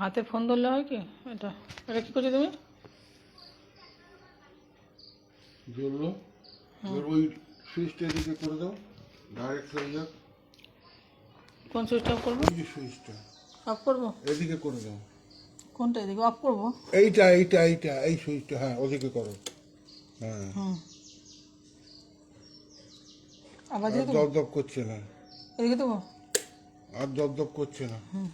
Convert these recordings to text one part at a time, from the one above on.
হাতে ফোন ধরলে হয় কি? এটা এটা কী করছো তুমি? জ্বললো, এবার ওই সুইচটা এদিকে করে দাও, ডাইরেক্ট হয়ে যাক। কোন সুইচটা অফ করবো? ওই যে সুইচটা অফ করবো? এদিকে করে দাও। কোনটা এদিকে অফ করবো? এইটা এইটা এইটা এই সুইচটা, হ্যাঁ ওদিকে করো। হ্যাঁ, হুম। আবার আর দিয়ে দেবো? দপদপ করছে না, এদিকে দেবো? আর দপদপ করছে না। হুম।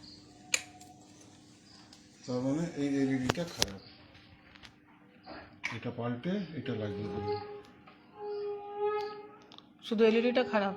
তার মানে এই এলইডিটা খারাপ, এটা পাল্টে এটা লাগিয়ে দেবো। শুধু এলইডিটা খারাপ?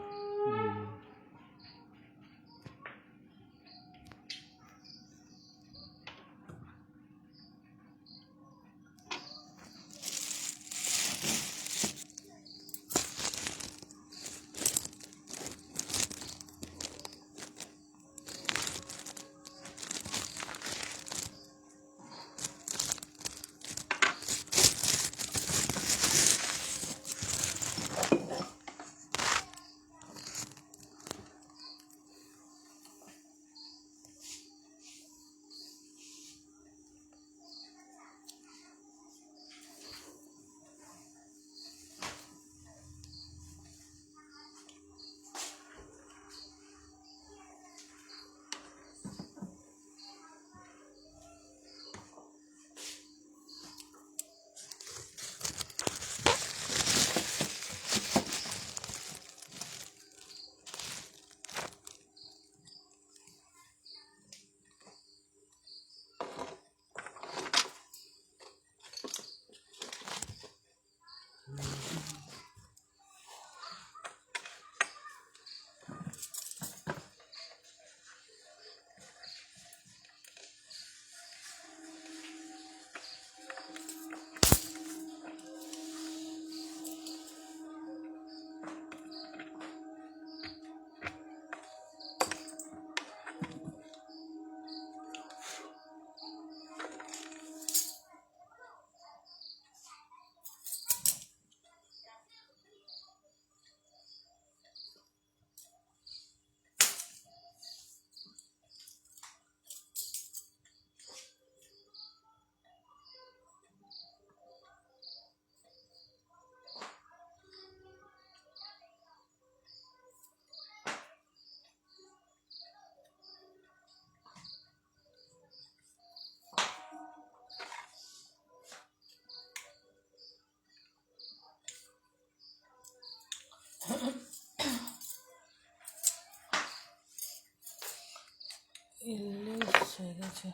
ইলিশ হয়ে গেছে,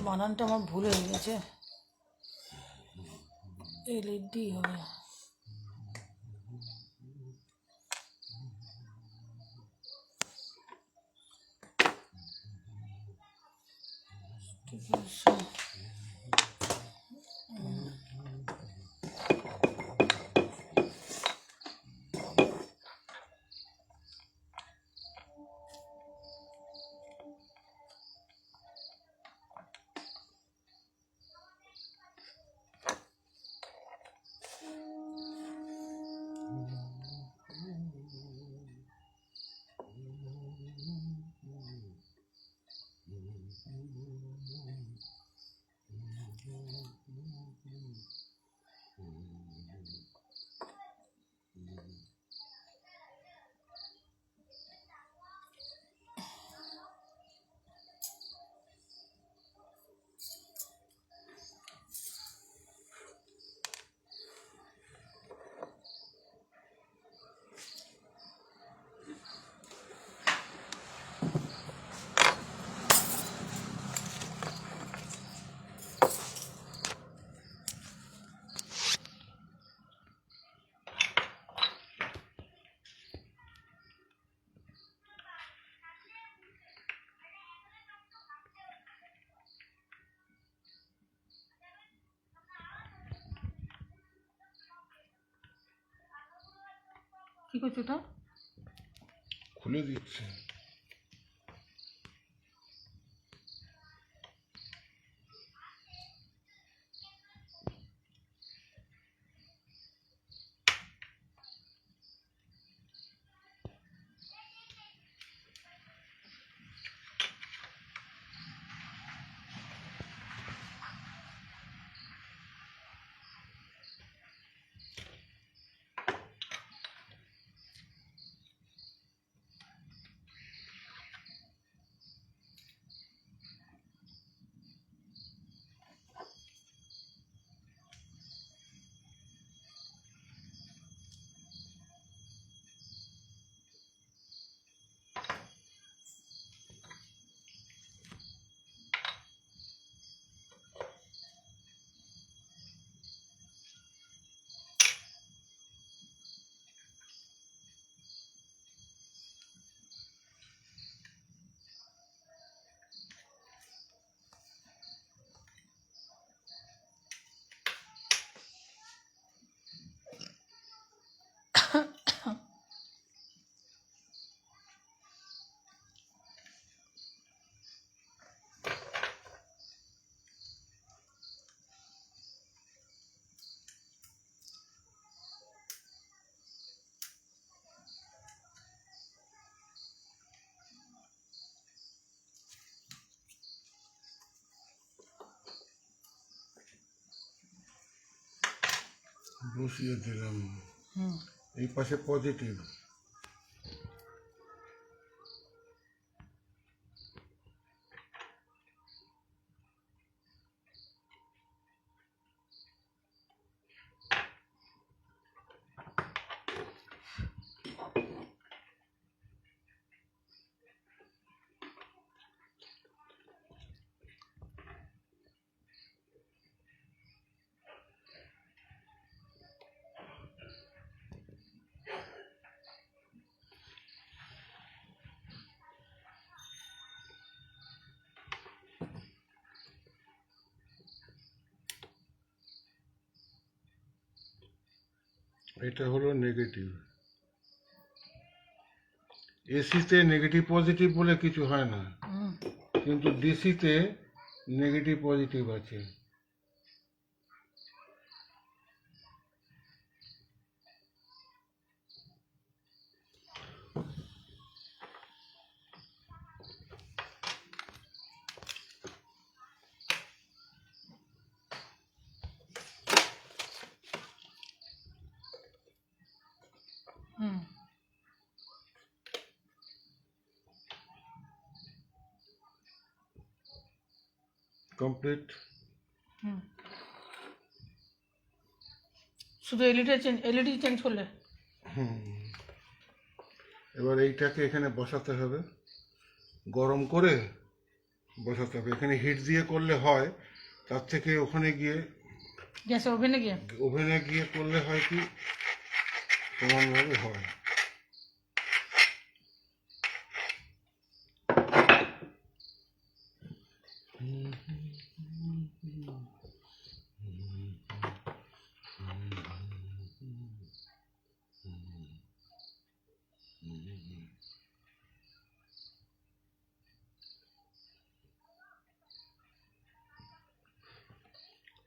বানানটা আমার ভুল হয়ে গেছে। এলইডি হবে। ঠিক আছে। কি করছো ওটা? খুলে দিচ্ছে। বসিয়ে দিলাম। হুম এই পাশে পজিটিভ। এটা হলো নেগেটিভ। এসিতে নেগেটিভ পজিটিভ বলে কিছু হয় না, হুম কিন্তু ডিসিতে নেগেটিভ পজিটিভ আছে। হুম কমপ্লিট। হুম শুধু এলইডি চেঞ্জ করলে? এবার এইটাকে এখানে বসাতে হবে, গরম করে বসাতে হবে। এখানে হিট দিয়ে করলে হয়, তার থেকে ওখানে গিয়ে গ্যাসে ওভেনে গিয়ে? ওভেনে গিয়ে করলে হয় কি সমানভাবে হয়।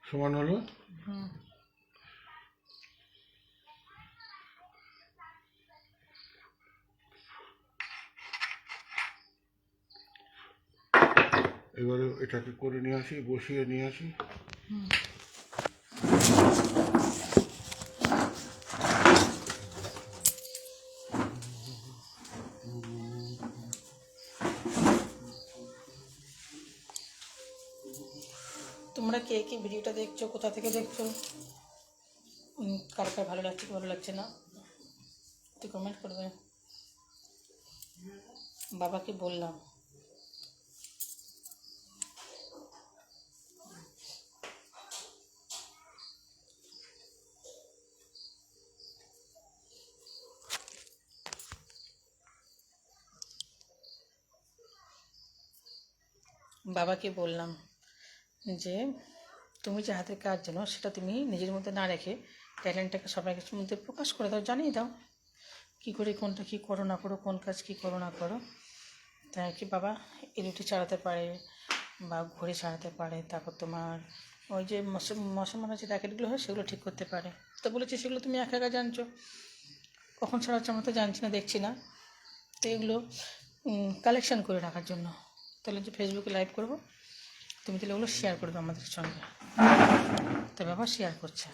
সমান হলো। হুম এবারে এটাকে করে নিয়ে আসি, বসিয়ে নিয়ে আসি। হুম তোমরা কে কে ভিডিওটা দেখছো, কোথা থেকে দেখছো, কার কার ভালো লাগছে কি ভালো লাগছে না একটু কমেন্ট করবে। বাবাকে বললাম যে তুমি যে হাতের কাজ জানো সেটা তুমি নিজের মধ্যে না রেখে ট্যালেন্টটাকে সবাইকে মধ্যে প্রকাশ করে দাও, জানিয়ে দাও কী করে কোনটা কী করো না করো, কোন কাজ কী করো না করো। তাই কি বাবা এলইডি চালাতে পারে বা ঘড়ি চালাতে পারে, তারপর তোমার ওই যে মশা মারা যে র্যাকেটগুলো হয় সেগুলো ঠিক করতে পারে। তো বলেছি সেগুলো তুমি একা একা জানছো, কখন ছাড়াচ্ছ আমরা তো জানছি না, দেখছি না। তো এগুলো কালেকশান করে রাখার জন্য তাহলে যে ফেসবুকে লাইভ করবো, তুমি তাহলে ওগুলো শেয়ার করবে আমাদের সঙ্গে। তো বাবা শেয়ার করছে,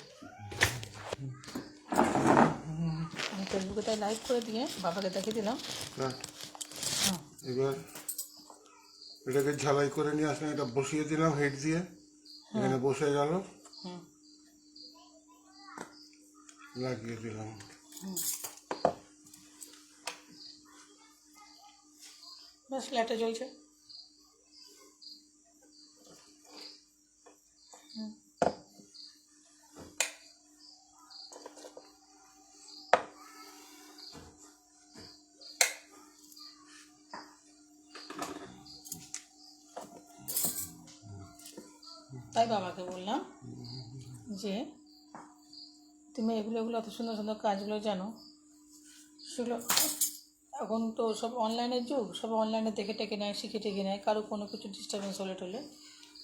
আমি ফেসবুকে তাই লাইভ করে দিয়ে বাবাকে দেখিয়ে দিলাম। এবার এটাকে ঝালাই করে নিয়ে আসলাম, এটা বসিয়ে দিলাম হিট দিয়ে, এখানে বসে গেল, লাগিয়ে দিলাম। ব্যাস লাইটটা জ্বলছে। তাই বাবাকে বললাম যে তুমি এগুলো অত সুন্দর সুন্দর কাজগুলো জানো, সেগুলো এখন তো সব অনলাইনের যুগ, সব অনলাইনে দেখে টেকে নেয়, শিখে টেকে নেয়, কারো কোনো কিছু ডিস্টারবেন্স হলে টলে।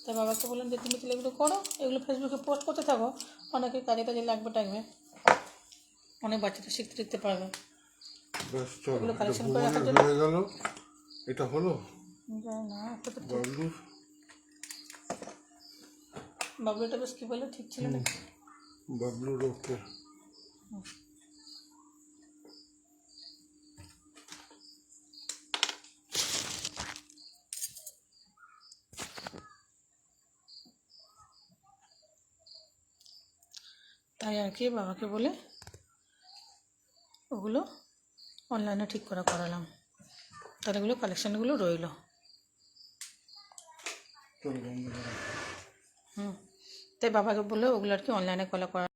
তাই বাবাকে বললাম যে তুমি তাহলে এগুলো করো, এগুলো ফেসবুকে পোস্ট করতে থাকো, অনেকের কাজে কাজে লাগবে টাকবে, অনেক বাচ্চাটা শিখতে পারবে। ব্যাস চলো, এগুলো এটা কালেকশন করে রাখার ভুবনের জন্য হয়ে গেল। এটা হলো জানি না, এটা তো ঠিক। বাবলুর। বাবলুটা বেশ কী বলে ঠিক ছিল না। বাবলুর ওকে। তাই আর কি বাবাকে বলে ওগুলো অনলাইনে ঠিক করালাম। তাহলে এগুলো কালেকশানগুলো রইলো। চলো বন্ধ করো। তাই বাবাকে বলে ওগুলো আর কি অনলাইনে করা